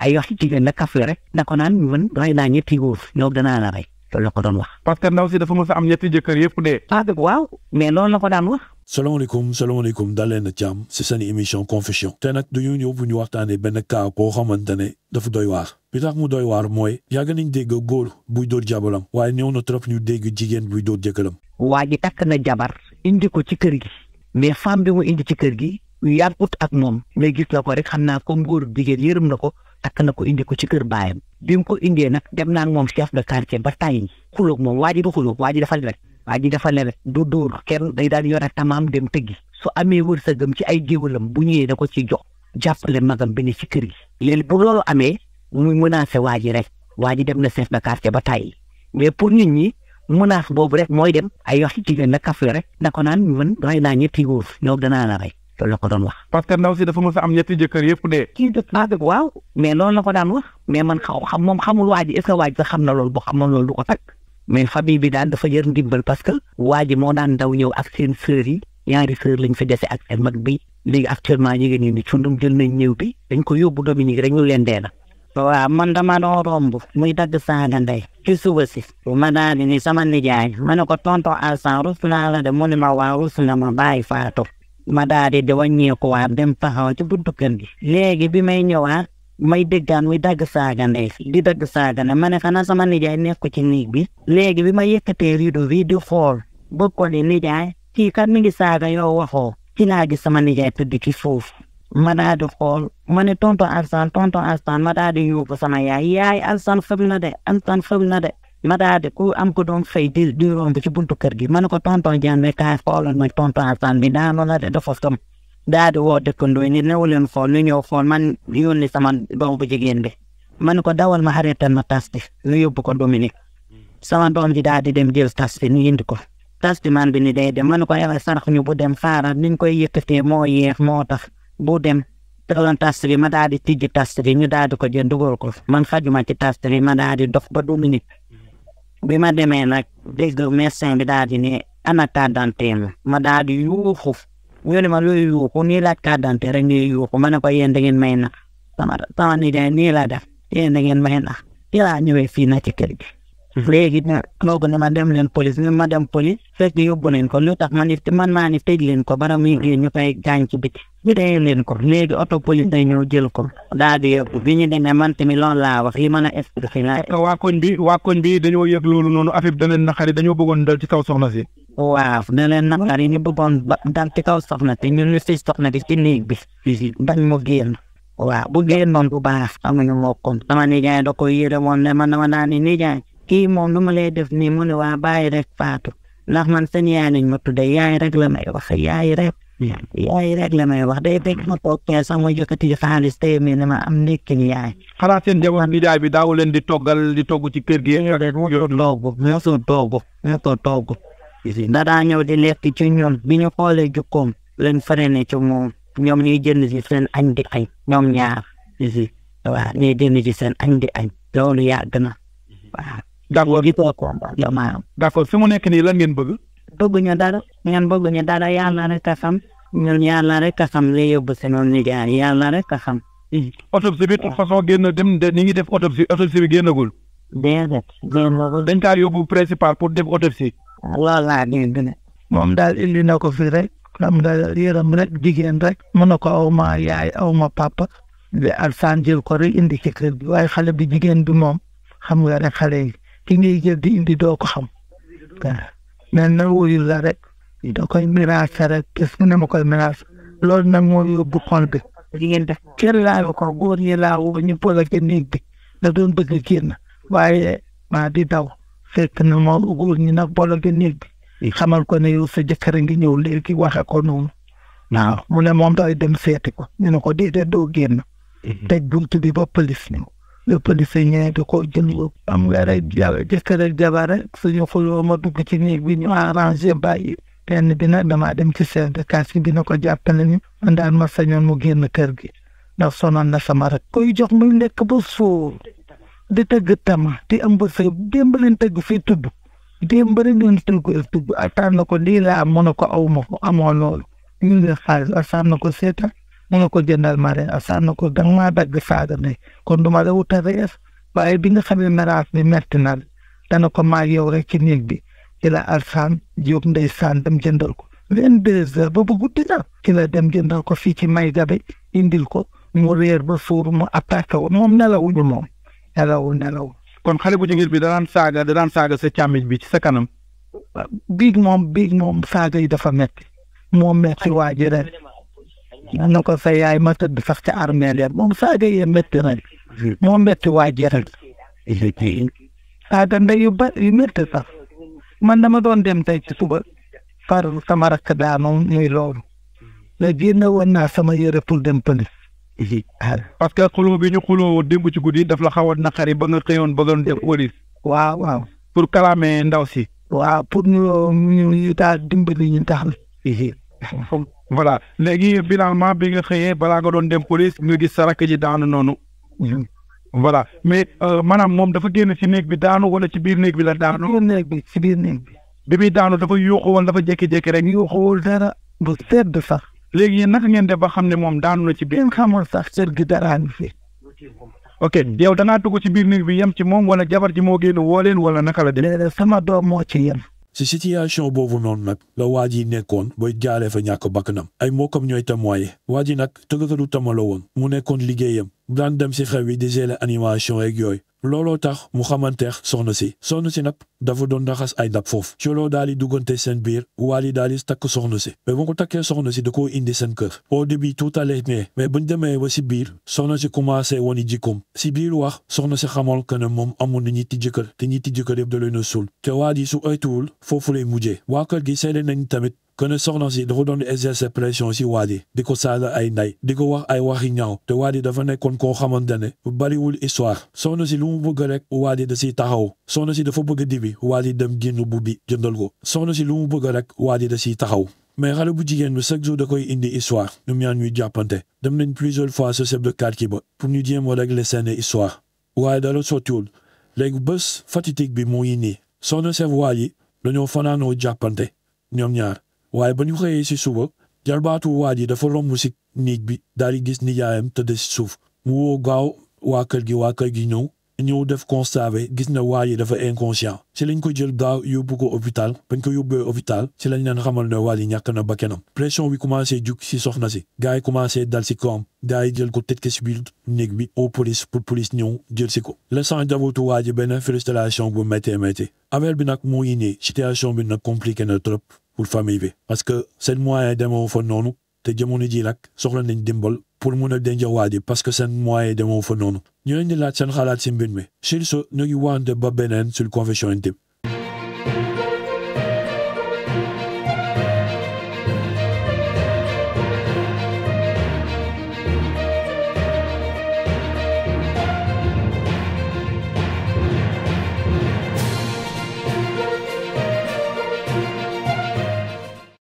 ay wax jigéen la kaf la rek da ko naan man rey naa ñetti góor yow danaa la rey loolu la ko doon wax. parce que ndaw si dafa mës a am ñetti jëkkër yëpp de. ah waaw mais loolu la ko daan wax. salaamaaleykum daal leen a jàmm si seen émission confession te nag du ñu ñëw bu ñu waxtaanee benn cas boo xamante ne dafa doy waar bi tax mu doy waar mooy yàgg nañ dégg góor buy dóor jabaram waaye ñëw na trop ñu dégg jigéen buy dóor jëkkëram. waa ji takk na jabar indi ko ci kër gi mais femme bi mu indi ci kër gi yàggut ak moom mais gis la ko rek xam naa comme góor jigéen yërëm na ko takk na ko indi ko ci kër baayam bi mu ko indee nag dem naa moom chef de quartier ba tàyyi xuloog moom waa ji du xuloog waa ji dafa lewet waa ji dafa lewet du dóor kenn day daan yore tamaam dem tëggi su amee wërsëgam ci ay géwalam bu ñëwee da ko ci jox jàppale magam bi ne ci kër gi léegi bu loolu amee muy menacé waa ji rek waa ji dem na chef de quartier ba tàyyi mais pour nit ñi menace boobu rek mooy dem ay wax jigéen la kaf la rek da ko naan man rey naa ñetti góor yow danaa la rey loolu la ko doon wax. parce que ndaw si dafa mës a am ñetti jëkkër yëpp de. kii dëkk waaw mais loolu la ko daan wax mais man moom xamul waa ji est-ce que waa ji sax xam na loolu boo xam na loolu du ko takk mais famille bi daal dafa yër ndimbal parce que waa ji moo daan daw ñëw ak seen sœurs yi ñaari sœurs lañ fi dese ak seen mag bi léegi actuellement ñu ngi nii ni cundum jël nañ ñëw bi dañ ko yóbbu Dominique rek ñu leen dee na. waaw man dama doon romb muy dagg saaga ndey ci suba si ma daal di ni sama nijaay ma ne ko tonton Alsan rus naa la de mu ne ma waaw rus na ma bàyyi faatu ma daal di wàññeeku waat dem taxaw ci buntu kër gi léegi bi may ñëwaat may déggaan muy dagg saaga ndey di dagg saaga ne ma ne xanaa sama nijaay nekk ci néeg bi léegi bi ma yëkkatee rido bi di xool bëgg ko ni nijaay kii kat mi ngi saaga yow waxoo ci laa gis sama nijaay tëdd ci suuf ma daal di xool ma ne tonton Alsan ma daal di yóbbu sama yaay Alsan xëb na de ma daal di ku am ko doon fay di romb ci buntu kër gi ma ne ko tonton Diagne kaay xoolal ma tonton Alsan bi daanu la de dafa sëm daal di woo dëkkandoo ni new leen xool ñu ñëw xool man yónni sama doom bu jigéen bi ma ne ko dawal ma xarital ma tas bi ñu yóbbu ko Dominique sama doom ji daal di dem jël tas bi ñu indi ko tas bi man bi ni day dem ma ne ko yow sarax ñu bu dem xaaral niñ koy yëkkatee moo yeex moo tax bu dem tegoon tas bi ma daal di tijji tas bi ñu daal di ko jël dugal ko man xajuma ci tas bi ma daal di dox ba Dominique bi ma demee nag dégg médecin bi daal di ne ana carte d'identité ma daal di yuuxu ñu ne ma luy yuuxu nii laaj carte d'identité rek nii yuuxu ma ne ko yéen da ngeen may nax sama nijaay nii la def yéen da ngeen may nax ci laa ñëwee fii na ci kër gi léegi nag kooku ne ma dem leen police ma dem police fekk yóbbu leen ko lu tax man maa ni tëj leen ko bara muy génn ñu koy gaañ ci biti ñu dee leen ko léegi auto police day ñëw jël ko daal di yóbbu bi ñu demee man tamit loolu laa wax li mën a expliquer la waa koñ bi dañoo yëg loolu noonu affaire bi da leen naqari dañoo bëggoon dal ci kaw soxna si. waaw da leen naqari ñu bëggoon dal ci kaw soxna si ñun ñu fi soxna si ci néeg bi bañ mu génn waaw bu génnoon bu baax amuñu mokkoon sama nijaay da koy yére woon ne man dama naan ni nijaay kii moom lu ma lay def nii mu ne waa bàyyi rek faatu ndax man seen yaay lañ ma tudde yaay rek la may wax yaay rek la may wax day fekk ma toog kee sax ma yëkkati xaalis tey mi ne ma am nekk ni yaay. xanaa seen jabar nijaay bi daaw leen di togg ci kër gi. ñoo togg daa ñëw di lekk ci ñoom bi ñu xoolee jukkoom leen freiné ci moom ñoom ñuy jënd ci seen añ di añ ñoom ñaar waaw ñuy jënd ci seen añ di añ loolu yàgg na waaw. d'accord fi mu nekk nii lan ngeen bëgg. bëgguñu dara yàlla rek a xam ñun yàlla rek a xam li yóbbu seen nijaay yàlla rek a xam. autopsie bi de toute façon génn dem ni ngi def autopsie bi génnagul. déedéet génnagul. dañ kaa yóbbu principal pour def autopsie. loolu laa dégg ne. moom daal indi na ko fi rek xam nga yéram rek jigéen rek mën na ko aw ma yaay aw ma papa bi Alsan jël ko rek indi ci kër gi waaye xale bi jigéen bi moom xam nga rek xale yi ki ngay jël di indi doo ko xam mais na wuyu la rek da koy mirage rek gis nga ne ma koy mirage loolu nag moo yóbbu xol bi jigéen def kër laa ko góor ñi laa woo ñu bloqué néeg bi da doon bëgg a génn waaye maa di daw fekk na ma góor ñi nag bloqué néeg bi xamal ko ne yow sa jëkkër ngi ñëw léegi waxe ko noonu waaw mu ne moom day dem seeti ko ñu ne ko déedéet doo génn teg buntu bi ba police ni le police ñëwee di ko jël am nga rek jëkkër ak jabar rek suñu xuloo ma dugg ci néeg bi ñu arrangé bàyyi benn bi nag damaa dem ci chef de quartier bi na ko jàppale ñu man daal ma sañoon mu génn kër gi ndax sonal na sama rek koy jox muy lekk ba suur di tëgg tama di am ba sëy démb leen tëgg fii tudd démb rek leen tudd attaan na ko lii laa mën a ko aw ma ko amoo loolu ñu ngi xaalis asaan na ko seetal mu ne ko jëndal ma reer Alsaan na ko danga maa dagg saaga ndey kon duma la wutal reer waaye bi nga xamee meraas bi metti na dana ko maa yow rek ci néeg bi ci la Alsaan jóg ndeysaan dem jëndal ko 22 heures ba guddi na ci la dem jëndal ko fii ci may gabe indil ko mu réer ba suur mu attaqué wu moom nelawul kon xale bu jigéen bi da daan saaga sa càmmiñ bi ci sa kanam. biig moom saaga yi dafa metti moo metti waa ji rek na ko sa yaay ma tëdd sax ca armeel ya moom saaga yee metti rek moo metti waa ji rek saaga ndey yu bari yu metti sax man dama doon dem tey ci suba far sama rakk daanu muy loolu la génne woon naa sama yëre pour dem police parce que xuloo bi ñu xuloo démb ci guddi daf la xaw a naqari ba nga xëyoon ba doon dem police. waaw pour kalaamee ndaw si. waaw pour ñu daal dimbali ñu tax voilà léegi finalement bi nga xëyee balaa nga doon dem police nga gis sa rakk ji daanu noonu. voilà mais maanaam moom dafa génn ci néeg bi daanu wala ci biir néeg bi la daanu. ci biir néeg bi. bi muy daanu dafa yuuxu woon dafa jékki-jékki rek. yuuxuwul dara bu sedd sax. léegi yéen naka ngeen def ba xam ne moom daanu na ci biir. ngeen xamul sax kër gi dara ñu fi. ok yow da ngaa dugg ci biir néeg bi yem ci moom wala jabar ji moo génn woo leen wala naka la def. léeg-léeg sama doom moo ci yem. si situation boobu noonu nag la waa ji nekkoon booy jaaree fa ñàkk bakkanam ay mbokkam ñooy témoigner waa ji nag tëggakatu tama la woon mu nekkoon liggéeyam daan dem si xew yi di gérer animation yeeg yooyu looloo tax mu xamanteex soxna si nag dafa doon raxas ay dab foofu ci loolu daal di duggante seen biir Wally daal di takk soxna si mais bu ko takkee soxna si da koo indi seen kër au début tout allait bien mais buñ demee ba si biir soxna si commencé woon jikkoom si biir wax soxna si xamal que ne moom amul na ñetti jëkkër te ñetti jëkkër yëpp da leen a suul te Wally su oytuwul foofu lay mujjee waa kër gi seede nañ tamit kon soxna si dafa doon exercer pression si Wally di ko saaga ay nday di ko wax ay waxi ñaaw te Wally dafa nekkoon koo xamante ne bariwul histoire soxna si lu mu bëgg rek Wally da siy taxaw soxna si dafa bëgg dibi Wally dem génn bu bi jëndal ko soxna si lu mu bëgg rek Wally da siy taxaw mais xale bu jigéen bi chaque jour da koy indi histoire ñoom ñaar ñuy jàppante dem nañ plusieurs fois sa chef de quartier ba pour ñu jéem a régler seen histoire waaye dara sottiwul léegi bés fatigue bi moo nii soxna si Wally dañoo fanaanoo jàppante ñoom ñaar waaye ba ñu xëyee si suba jarbaatu waa ji dafa romb si néeg bi daal di gis nijaayam tëdd si suuf mu woo gaaw waa kër gi ñëw def constat bi gis na waa ji dafa inconscient ci lañ ko jël gaaw yóbbu ko hôpital bañ ko yóbbee hôpital ci lañ leen xamal ne waa ji ñàkk na bakkanam pression bi commencé jug si soxna si gars yi commencé dal si kawam gars yi jël ko tëj ko si biir néeg bi au police pour police ñëw jël si ko l'instant jabootu waa ji benn frustration bu méttee affaire bi nag moo nii situation bi nag compliqué na trop pour famille bi parce que seen moyen demoo fa noonu te jamono ji nag soxla nañ dimbal pour mun a denc waa ji parce que seen moyen demoo fa noonu ñu leen di laaj seen xalaat si mbir mi sur ce ñu ngi wante ba beneen sur Confession Intime